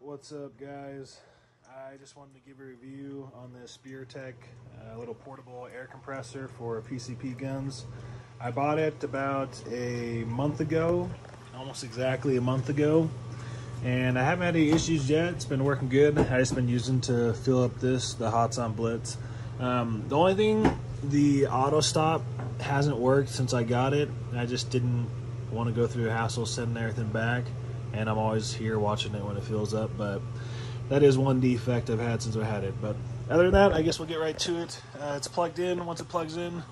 What's up, guys? I just wanted to give a review on this SPRITECH little portable air compressor for PCP guns. I bought it about a month ago, almost exactly a month ago, and I haven't had any issues yet. It's been working good. I've just been using to fill up the Hots on Blitz. The only thing, the auto stop hasn't worked since I got it. I just didn't want to go through the hassle sending everything back, and I'm always here watching it when it fills up, but that is one defect I've had since I had it. But other than that, I guess we'll get right to it. It's plugged in. Once it plugs in,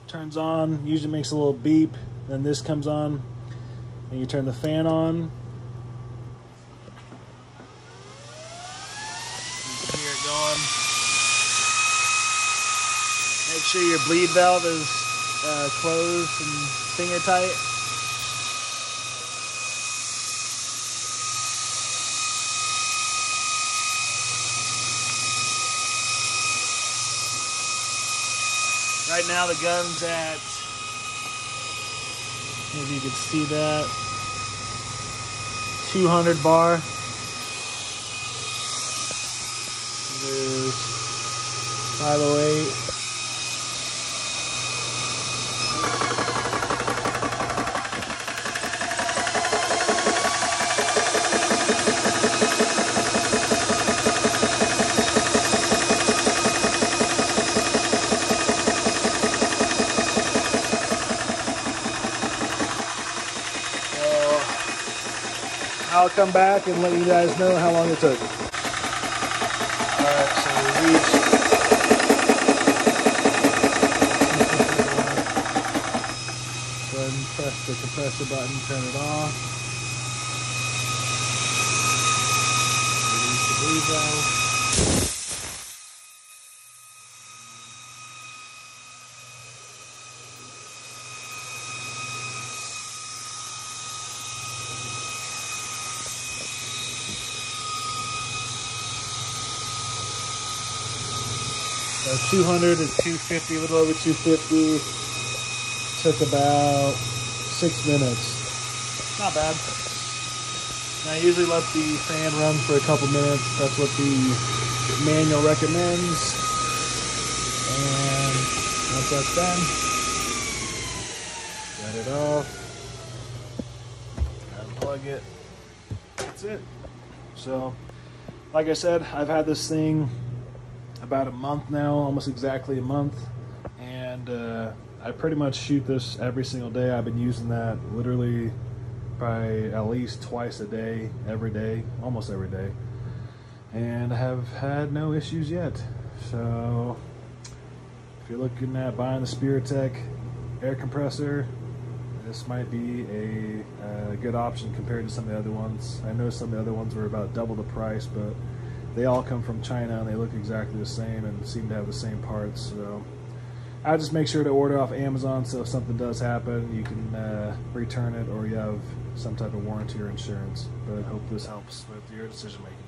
turns on, usually makes a little beep, then this comes on, and you turn the fan on. You can hear it going. Make sure your bleed valve is closed and finger tight. Right now the gun's at, maybe you can see that, 200 bar. There's 508. I'll come back and let you guys know how long it took. Alright, so we reached. Go ahead and press the compressor button, turn it off. Release the bleed valve. So 200 to 250, a little over 250, took about 6 minutes. Not bad. Now, I usually let the fan run for a couple minutes. That's what the manual recommends. And once that's done, shut it off, unplug it. That's it. So, like I said, I've had this thing about a month now, almost exactly a month, and I pretty much shoot this every single day. I've been using that literally probably at least twice a day, every day, almost every day, and I have had no issues yet. So if you're looking at buying the SPRITECH air compressor, this might be a good option compared to some of the other ones. I know some of the other ones were about double the price, but they all come from China and they look exactly the same and seem to have the same parts. So I just make sure to order off Amazon, so if something does happen, you can return it, or you have some type of warranty or insurance. But I hope this helps with your decision making.